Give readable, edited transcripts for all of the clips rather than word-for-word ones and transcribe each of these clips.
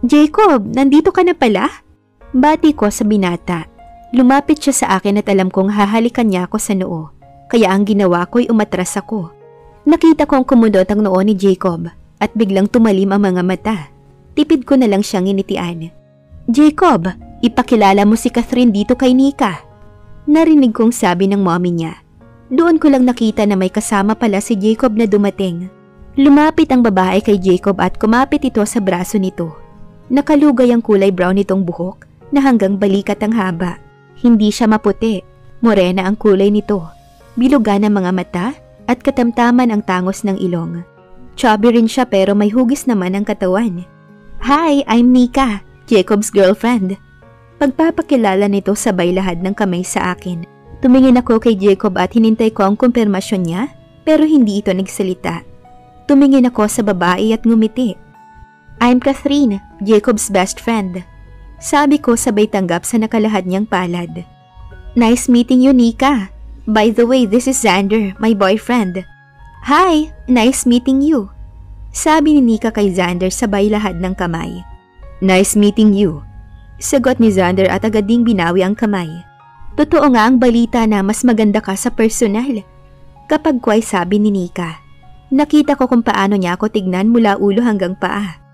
Jacob, nandito ka na pala? Bati ko sa binata. Lumapit siya sa akin at alam kong hahalikan niya ako sa noo. Kaya ang ginawa ko'y umatras ako. Nakita kong kumudot ang noo ni Jacob at biglang tumalim ang mga mata. Tipid ko na lang siyang initian. Jacob, ipakilala mo si Catherine dito kay Nika. Narinig kong sabi ng mommy niya. Doon ko lang nakita na may kasama pala si Jacob na dumating. Lumapit ang babae kay Jacob at kumapit ito sa braso nito. Nakalugay ang kulay brown nitong buhok na hanggang balikat ang haba. Hindi siya maputi, morena ang kulay nito. Bilugan ang mga mata at katamtaman ang tangos ng ilong. Chubby rin siya pero may hugis naman ang katawan. Hi, I'm Nika, Jacob's girlfriend. Pagpapakilala nito sabay lahad ng kamay sa akin. Tumingin ako kay Jacob at hinintay ko ang kumpirmasyon niya pero hindi ito nagsalita. Tumingin ako sa babae at ngumiti. I'm Catherine, Jacob's best friend. Sabi ko sabay tanggap sa nakalahad niyang palad. Nice meeting you, Nika. By the way, this is Xander, my boyfriend. Hi, nice meeting you. Sabi ni Nika kay Xander sabay lahad ng kamay. Nice meeting you. Sagot ni Xander at agad ding binawi ang kamay. Totoo nga ang balita na mas maganda ka sa personal. Kapag kway sabi ni Nika. Nakita ko kung paano niya ako tignan mula ulo hanggang paa.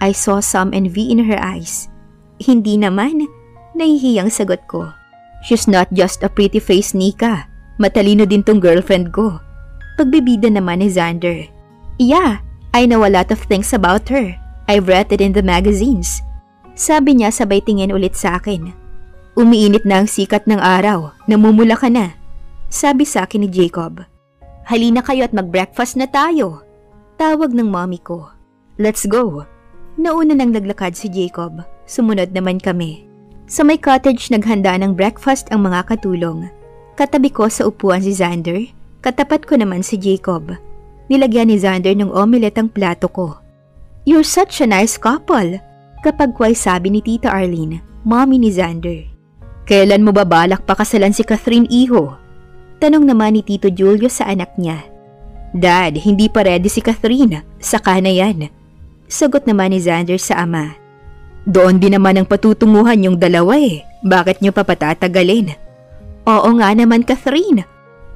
I saw some envy in her eyes. Hindi naman, nahihiyang sagot ko. She's not just a pretty face, Nika. Matalino din tong girlfriend ko. Pagbibida naman ni Xander. Yeah, I know a lot of things about her. I've read it in the magazines. Sabi niya sabay tingin ulit sa akin. Umiinit na ang sikat ng araw, namumula ka na. Sabi sa akin ni Jacob. Halina kayo at mag-breakfast na tayo. Tawag ng mommy ko. Let's go. Nauna nang naglakad si Jacob, sumunod naman kami. Sa may cottage naghanda ng breakfast ang mga katulong. Katabi ko sa upuan si Xander, katapat ko naman si Jacob. Nilagyan ni Xander ng omelette ang plato ko. You're such a nice couple, kapag kway sabi ni Tita Arlene, mommy ni Xander. Kailan mo ba balak pakasalan si Catherine, iho? Tanong naman ni Tito Julio sa anak niya. Dad, hindi pa ready si Catherine, saka na yan. Sagot naman ni Xander sa ama. Doon din naman ang patutunguhan yung dalawa eh. Bakit nyo pa patatagalin? Oo nga naman, Catherine.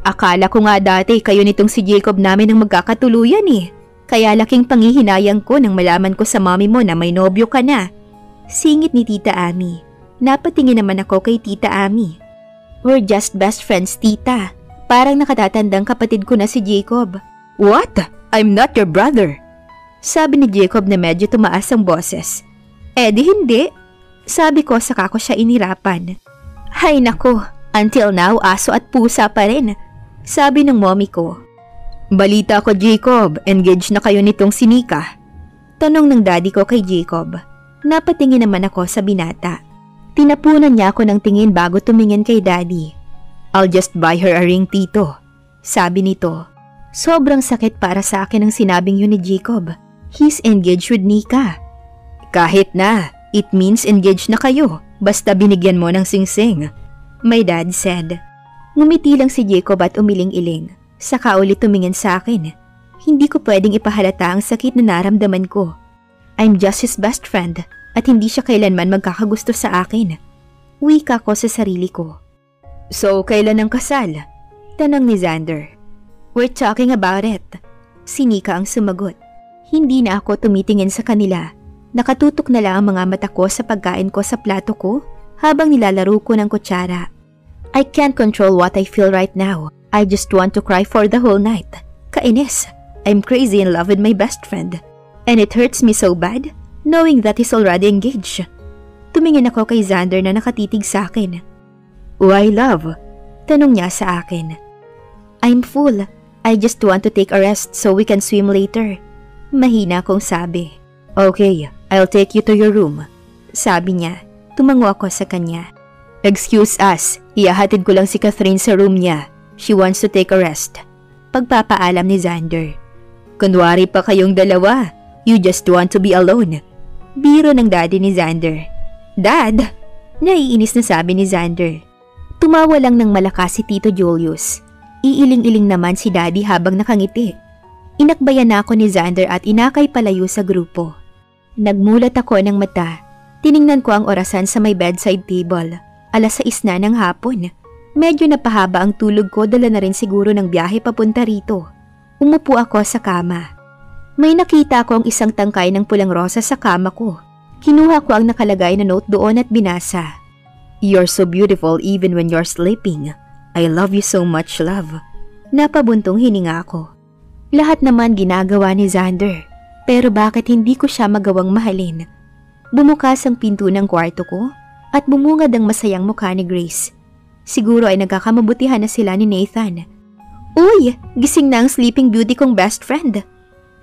Akala ko nga dati kayo nitong si Jacob namin ang magkakatuluyan eh. Kaya laking panghihinayang ko nang malaman ko sa mommy mo na may nobyo ka na. Singit ni Tita Ami. Napatingin naman ako kay Tita Ami. We're just best friends, Tita. Parang nakatatandang kapatid ko na si Jacob. What? I'm not your brother. Sabi ni Jacob na medyo tumaas ang boses. Eh di hindi. Sabi ko saka ko siya inirapan. Hay nako, until now aso at pusa pa rin. Sabi ng mommy ko. Balita ko Jacob, engaged na kayo nitong si Nika. Tanong ng daddy ko kay Jacob. Napatingin naman ako sa binata. Tinapunan niya ako ng tingin bago tumingin kay daddy. I'll just buy her a ring, tito. Sabi nito. Sobrang sakit para sa akin ang sinabing yun ni Jacob. He's engaged with Nika. Kahit na, it means engaged na kayo. Basta binigyan mo ng singsing. My dad said. Ngumiti lang si Jacob at umiling-iling. Saka ulit tumingin sa akin. Hindi ko pwedeng ipahalata ang sakit na naramdaman ko. I'm just his best friend at hindi siya kailanman magkakagusto sa akin. Wika ko sa sarili ko. So, kailan ang kasal? Tanong ni Xander. We're talking about it. Si Nika ang sumagot. Hindi na ako tumitingin sa kanila. Nakatutok na lang ang mga mata ko sa pagkain ko sa plato ko habang nilalaro ko ng kutsara. I can't control what I feel right now. I just want to cry for the whole night. Kainis. I'm crazy in love with my best friend. And it hurts me so bad knowing that he's already engaged. Tumingin ako kay Xander na nakatitig sa akin. Why love? Tanong niya sa akin. I'm full. I just want to take a rest so we can swim later. Mahina kong sabi. Okay, I'll take you to your room. Sabi niya. Tumango ako sa kanya. Excuse us, ihahatid ko lang si Catherine sa room niya. She wants to take a rest. Pagpapaalam ni Xander. Kunwari pa kayong dalawa. You just want to be alone. Biro ng daddy ni Xander. Dad! Naiinis na sabi ni Xander. Tumawa lang ng malakas si Tito Julius. Iiling-iling naman si daddy habang nakangiti. Inakbayan na ako ni Xander at inakay palayo sa grupo. Nagmulat ako ng mata. Tiningnan ko ang orasan sa may bedside table. 6:00 na ng hapon. Medyo napahaba ang tulog ko, dala na rin siguro ng biyahe papunta rito. Umupo ako sa kama. May nakita ko ang isang tangkay ng pulang rosa sa kama ko. Kinuha ko ang nakalagay na note doon at binasa. "You're so beautiful even when you're sleeping. I love you so much, love." Napabuntong hininga ako. Lahat naman ginagawa ni Xander. Pero bakit hindi ko siya magawang mahalin? Bumukas ang pinto ng kwarto ko at bumungad ang masayang mukha ni Grace. Siguro ay nagkakamabutihan na sila ni Nathan. "Uy, gising na ang sleeping beauty kong best friend,"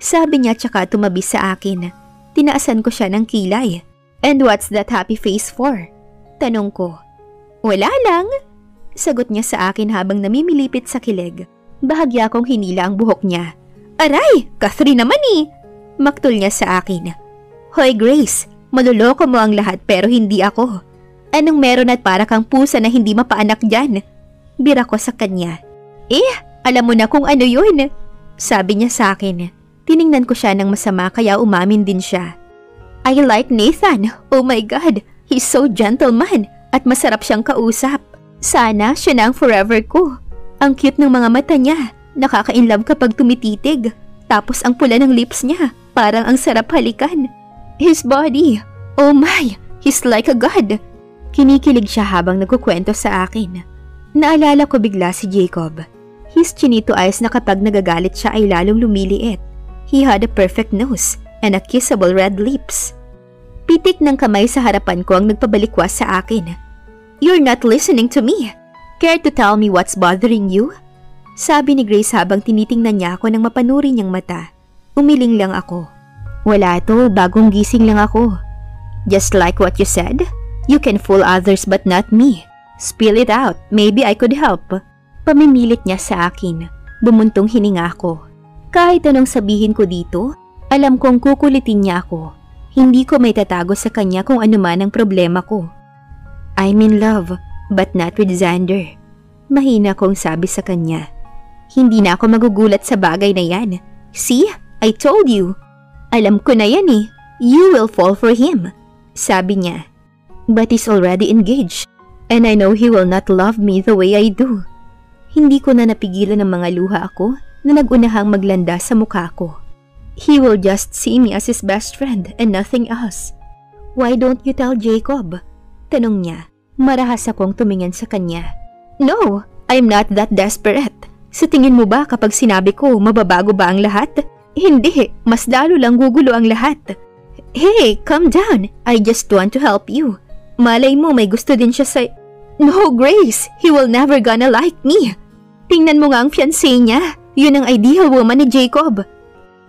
sabi niya tsaka tumabi sa akin. Tinaasan ko siya ng kilay. "And what's that happy face for?" Tanong ko. "Wala lang," sagot niya sa akin habang namimilipit sa kilig. Bahagya kong hinila ang buhok niya. "Aray, Catherine naman eh!" Maktol niya sa akin. "Hoy Grace, maluloko mo ang lahat pero hindi ako. Anong meron at para kang pusa na hindi mapaanak dyan?" Bira ko sa kanya. Alam mo na kung ano yun," sabi niya sa akin. Tiningnan ko siya ng masama kaya umamin din siya. "I like Nathan. Oh my God, he's so gentleman at masarap siyang kausap. Sana siya na ang forever ko. Ang cute ng mga mata niya, nakaka-inlove kapag tumititig. Tapos ang pula ng lips niya, parang ang sarap halikan. His body, oh my, he's like a god." Kinikilig siya habang nagkukwento sa akin. Naalala ko bigla si Jacob. His chinito eyes na kapag nagagalit siya ay lalong lumiliit. He had a perfect nose and a kissable red lips. Pitik ng kamay sa harapan ko ang nagpabalikwas sa akin. "You're not listening to me. Care to tell me what's bothering you?" Sabi ni Grace habang tinitingnan niya ako ng mapanuri niyang mata. Umiling lang ako. "Wala to, bagong gising lang ako." "Just like what you said? You can fool others but not me. Spill it out, maybe I could help." Pamimilit niya sa akin. Bumuntong hininga ako. Kahit anong sabihin ko dito, alam kong kukulitin niya ako. Hindi ko may tatago sa kanya kung ano man ang problema ko. "I'm in love, but not with Xander." Mahina kong sabi sa kanya. Hindi na ako magugulat sa bagay na yan. "See, I told you." "Alam ko na yan eh. You will fall for him," sabi niya. "But he's already engaged, and I know he will not love me the way I do." Hindi ko na napigilan ng mga luha ako na nagunahang maglanda sa mukha ko. "He will just see me as his best friend and nothing else." "Why don't you tell Jacob?" Tanong niya. Marahas akong tumingin sa kanya. "No, I'm not that desperate. Sa tingin mo ba kapag sinabi ko mababago ba ang lahat? Hindi, mas lalo lang gugulo ang lahat." "Hey, calm down. I just want to help you. Malay mo may gusto din siya sa..." "No, Grace, he will never gonna like me. Tingnan mo nga ang fiancé niya. Yun ang ideal woman ni Jacob."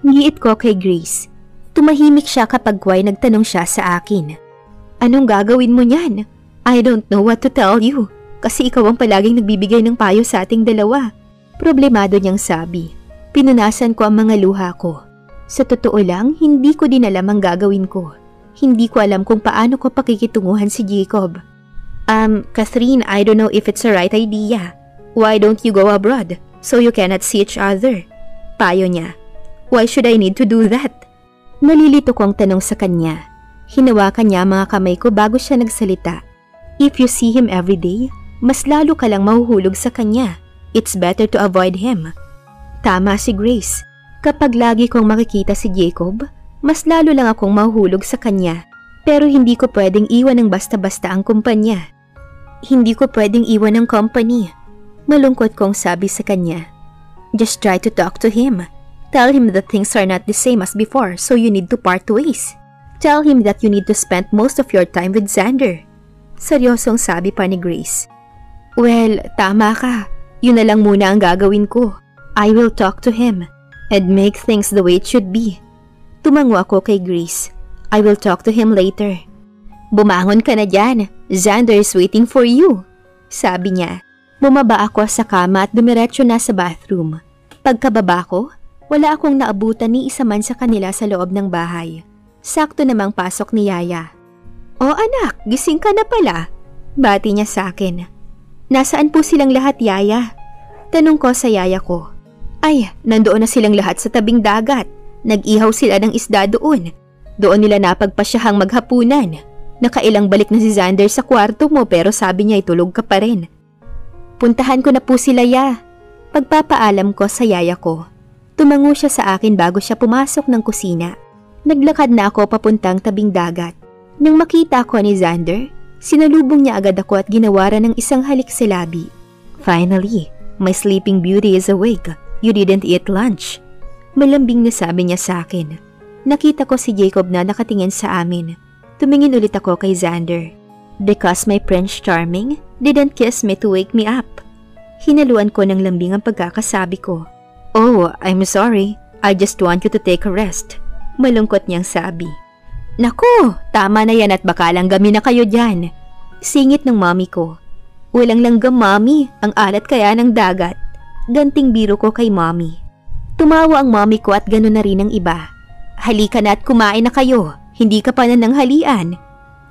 Ngiit ko kay Grace. Tumahimik siya kapag kway nagtanong siya sa akin. "Anong gagawin mo niyan?" "I don't know what to tell you. Kasi ikaw ang palaging nagbibigay ng payo sa ating dalawa." Problemado niyang sabi. Pinunasan ko ang mga luha ko. Sa totoo lang, hindi ko din alam ang gagawin ko. Hindi ko alam kung paano ko pakikitunguhan si Jacob. Catherine, I don't know if it's a right idea. Why don't you go abroad so you cannot see each other?" Payo niya. "Why should I need to do that?" Nalilito kong tanong sa kanya. Hinawakan niya mga kamay ko bago siya nagsalita. "If you see him every day, mas lalo ka lang mahuhulog sa kanya. It's better to avoid him." Tama si Grace. Kapag lagi kong makikita si Jacob, mas lalo lang akong mahuhulog sa kanya. Pero hindi ko pwedeng iwan ng basta-basta ang kumpanya. Hindi ko pwedeng iwan ang company. Malungkot kong sabi sa kanya. "Just try to talk to him. Tell him that things are not the same as before, so you need to part ways. Tell him that you need to spend most of your time with Xander." Seryosong sabi pa ni Grace. "Well, tama ka. Yun na lang muna ang gagawin ko. I will talk to him and make things the way it should be." Tumango ako kay Grace. "I will talk to him later." "Bumangon ka na dyan. Xander is waiting for you," sabi niya. Bumaba ako sa kama at dumiretso na sa bathroom. Pagkababa ko, wala akong naabutan ni isa man sa kanila sa loob ng bahay. Sakto namang pasok ni Yaya. "Oh anak, gising ka na pala," bati niya sa akin. "Nasaan po silang lahat, Yaya?" Tanong ko sa yaya ko. "Ay, nandoon na silang lahat sa tabing dagat. Nag-ihaw sila ng isda doon. Doon nila napagpasyahang maghapunan. Nakailang balik na si Xander sa kwarto mo pero sabi niya itulog ka pa rin. Puntahan ko na po sila, ya. Pagpapaalam ko sa yaya ko. Tumango siya sa akin bago siya pumasok ng kusina. Naglakad na ako papuntang tabing dagat. Nang makita ko ni Xander, sinalubong niya agad ako at ginawaran ng isang halik sa labi. Finally, my sleeping beauty is awake. You didn't eat lunch. Malambing na sabi niya sa akin. Nakita ko si Jacob na nakatingin sa amin. Tumingin ulit ako kay Xander. Because my Prince Charming didn't kiss me to wake me up. Hinaluan ko ng lambing ang pagkakasabi ko. Oh, I'm sorry. I just want you to take a rest. Malungkot niyang sabi. Naku, tama na yan at baka langgami na kayo dyan. Singit ng mami ko. Walang langgam, mami. Ang alat kaya ng dagat. Ganting biro ko kay mami. Tumawa ang mami ko at gano'n na rin ang iba. Halika na at kumain na kayo. Hindi ka pa nananghalian.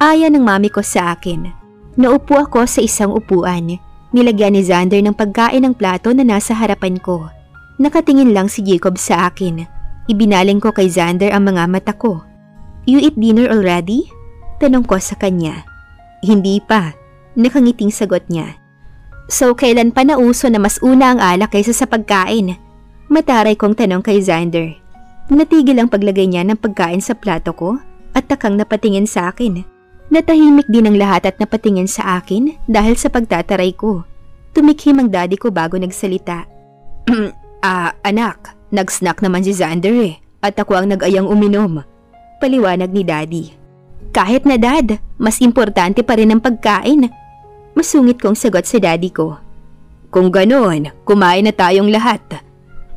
Aya ng mami ko sa akin. Naupo ako sa isang upuan. Nilagyan ni Xander ng pagkain ng plato na nasa harapan ko. Nakatingin lang si Jacob sa akin. Ibinaling ko kay Xander ang mga mata ko. You eat dinner already? Tanong ko sa kanya. Hindi pa. Nakangiting sagot niya. So kailan pa nauso na mas una ang alak kaysa sa pagkain? Mataray kong tanong kay Xander. Natigil ang paglagay niya ng pagkain sa plato ko at takang napatingin sa akin. Natahimik din ang lahat at napatingin sa akin dahil sa pagtataray ko. Tumikhim ang daddy ko bago nagsalita. Anak, nag-snack naman si Xander at ako ang nag-ayang uminom. Paliwanag ni daddy. Kahit na dad, mas importante pa rin ang pagkain. Masungit kong sagot sa daddy ko. Kung ganoon, kumain na tayong lahat.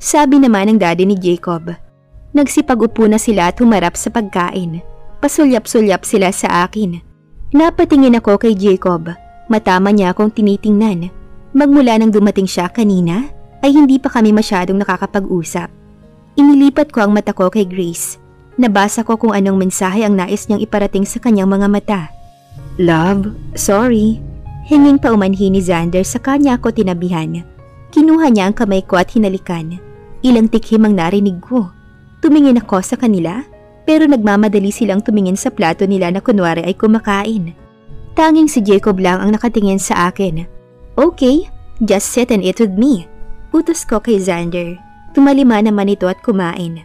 Sabi naman ng daddy ni Jacob. Nagsipag-upo na sila at humarap sa pagkain. Pasulyap-sulyap sila sa akin. Napatingin ako kay Jacob. Matama niya akong tinitingnan. Magmula nang dumating siya kanina, ay hindi pa kami masyadong nakakapag-usap. Inilipat ko ang mata ko kay Grace. Nabasa ko kung anong mensahe ang nais niyang iparating sa kanyang mga mata. Love, sorry. Hinging paumanhin ni Xander sa kanya ako tinabihan. Kinuha niya ang kamay ko at hinalikan. Ilang tikhim ang narinig ko. Tumingin ako sa kanila, pero nagmamadali silang tumingin sa plato nila na kunwari ay kumakain. Tanging si Jacob lang ang nakatingin sa akin. Okay, just sit and eat with me. Utos ko kay Xander. Tumalima naman ito at kumain.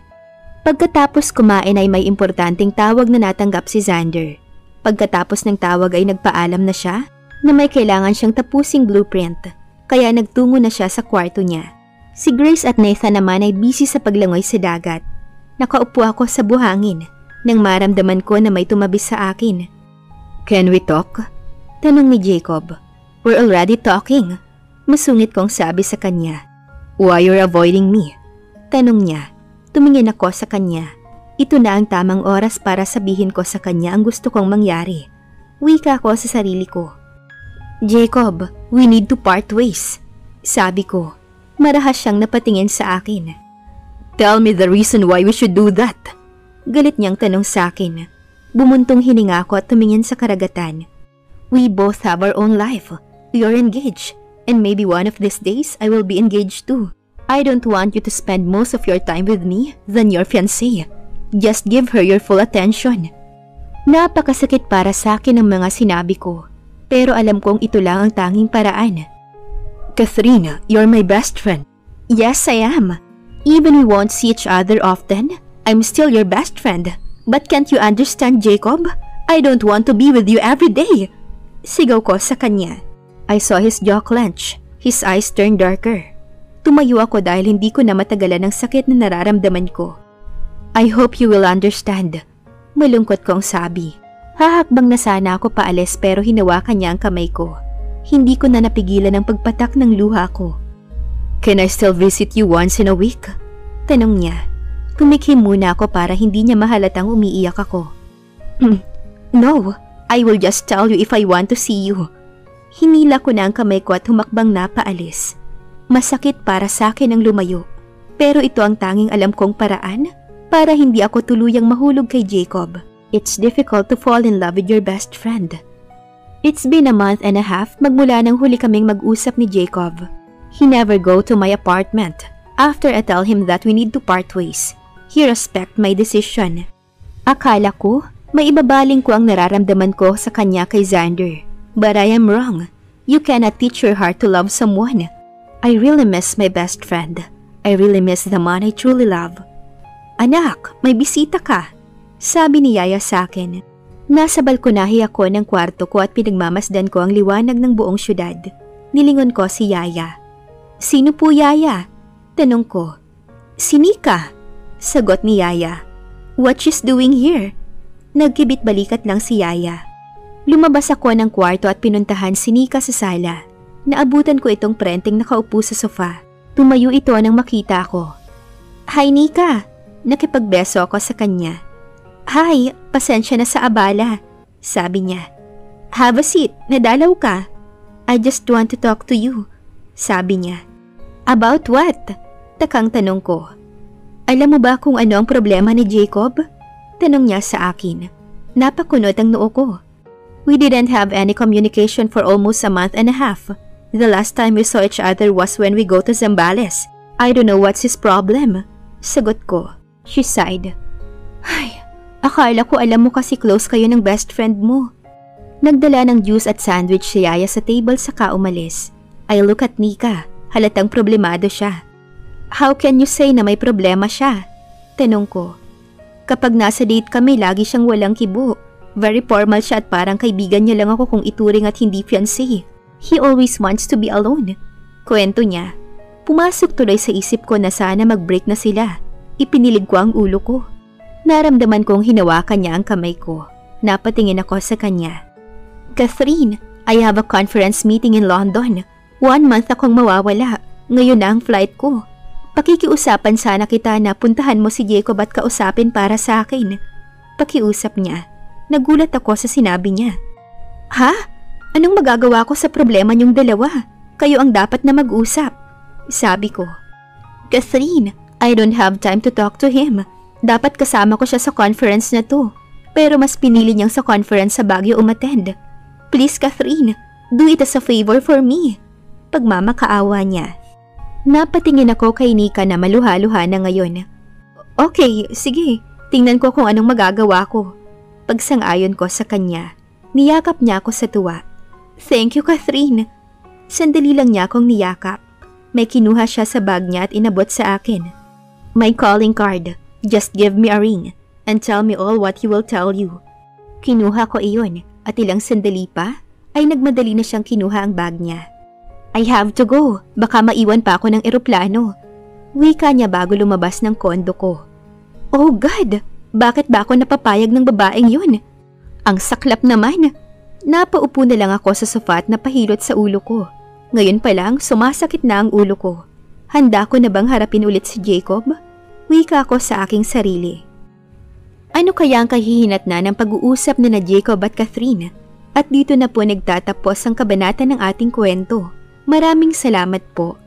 Pagkatapos kumain ay may importanteng tawag na natanggap si Xander. Pagkatapos ng tawag ay nagpaalam na siya na may kailangan siyang tapusing blueprint, kaya nagtungo na siya sa kwarto niya. Si Grace at Nathan naman ay busy sa paglangoy sa dagat. Nakaupo ako sa buhangin nang maramdaman ko na may tumabi sa akin. Can we talk? Tanong ni Jacob. We're already talking. Masungit kong sabi sa kanya. Why you're avoiding me? Tanong niya. Tumingin ako sa kanya. Ito na ang tamang oras para sabihin ko sa kanya ang gusto kong mangyari. Wika ko sa sarili ko. Jacob, we need to part ways. Sabi ko. Marahas siyang napatingin sa akin. Tell me the reason why we should do that. Galit niyang tanong sa akin. Bumuntong hininga ako at tumingin sa karagatan. We both have our own life. We are engaged. And maybe one of these days I will be engaged too. I don't want you to spend most of your time with me than your fiancé. Just give her your full attention. Napakasakit para sa akin ang mga sinabi ko. Pero alam kong ito lang ang tanging paraan. Catherine, you're my best friend. Yes, I am. Even we won't see each other often, I'm still your best friend. But can't you understand, Jacob? I don't want to be with you every day. Sigaw ko sa kanya. I saw his jaw clench. His eyes turned darker. Tumayo ako dahil hindi ko na matagalan ang sakit na nararamdaman ko. I hope you will understand. Malungkot kong sabi. Hahakbang na sana ako paalis pero hinawakan niya ang kamay ko. Hindi ko na napigilan ang pagpatak ng luha ko. Can I still visit you once in a week? Tanong niya. Tumikhim muna ako para hindi niya mahalatang umiiyak ako. No, I will just tell you if I want to see you. Hinila ko na ang kamay ko at humakbang na paalis. Masakit para sa akin ang lumayo, pero ito ang tanging alam kong paraan para hindi ako tuluyang mahulog kay Jacob. It's difficult to fall in love with your best friend. It's been a month and a half magmula nang huli kaming mag-usap ni Jacob. He never go to my apartment after I tell him that we need to part ways. He respect my decision. Akala ko, maibabaling ko ang nararamdaman ko sa kanya kay Xander. But I am wrong. You cannot teach your heart to love someone. I really miss my best friend. I really miss the man I truly love. Anak, may bisita ka. Sabi ni Yaya sa akin. Nasa balkonahe ako ng kwarto ko at pinagmamasdan ko ang liwanag ng buong syudad. Nilingon ko si Yaya. Sino po Yaya? Tanong ko. Si Nika. Sagot ni Yaya. What she's doing here? Nagkibit balikat lang si Yaya. Lumabas ako ng kwarto at pinuntahan si Nika sa sala. Naabutan ko itong prenteng nakaupo sa sofa. Tumayo ito nang makita ko. Hi Nika! Nakipagbeso ako sa kanya. Hi, pasensya na sa abala. Sabi niya. Have a seat, nadalaw ka. I just want to talk to you. Sabi niya. About what? Takang tanong ko. Alam mo ba kung ano ang problema ni Jacob? Tanong niya sa akin. Napakunot ang noo ko. We didn't have any communication for almost a month and a half. The last time we saw each other was when we go to Zambales. I don't know what's his problem. Sagot ko. She sighed. Ay, akala ko alam mo kasi close kayo ng best friend mo. Nagdala ng juice at sandwich si Yaya sa table saka umalis. I look at Nika. Halatang problemado siya. How can you say na may problema siya? Tanong ko. Kapag nasa date kami, lagi siyang walang kibo. Very formal siya at parang kaibigan niya lang ako kung ituring at hindi fiancé. He always wants to be alone. Kwento niya. Pumasok tuloy sa isip ko na sana mag-break na sila. Ipinilig ko ang ulo ko. Naramdaman kong hinawakan niya ang kamay ko. Napatingin ako sa kanya. Catherine, I have a conference meeting in London. 1 month akong mawawala. Ngayon na ang flight ko. Pakikiusapan sana kita na puntahan mo si Jacob at kausapin para sa akin. Pakiusap niya. Nagulat ako sa sinabi niya. Ha? Anong magagawa ko sa problema niyong dalawa? Kayo ang dapat na mag-usap. Sabi ko. Catherine, I don't have time to talk to him. Dapat kasama ko siya sa conference na to. Pero mas pinili niyang sa conference sa Baguio umattend. Please Catherine, do it as a favor for me. Pagmamakaawa niya. Napatingin ako kay Nika na maluha-luha na ngayon. Okay, sige. Tingnan ko kung anong magagawa ko. Pagsang-ayon ko sa kanya. Niyakap niya ako sa tuwa. Thank you, Catherine. Sandali lang niya akong niyakap. May kinuha siya sa bag niya at inabot sa akin. My calling card. Just give me a ring and tell me all what he will tell you. Kinuha ko iyon at ilang sandali pa ay nagmadali na siyang kinuha ang bag niya. I have to go. Baka maiwan pa ako ng eroplano. Wika niya bago lumabas ng kondo ko. Oh God! Bakit ba ako napapayag ng babaeng yun? Ang saklap naman. Napaupo na lang ako sa sofa at napahilot sa ulo ko. Ngayon pa lang, sumasakit na ang ulo ko. Handa ko na bang harapin ulit si Jacob? Wika ko sa aking sarili. Ano kaya ang kahihinatnan ng pag-uusap na Jacob at Catherine? At dito na po nagtatapos ang kabanata ng ating kwento. Maraming salamat po.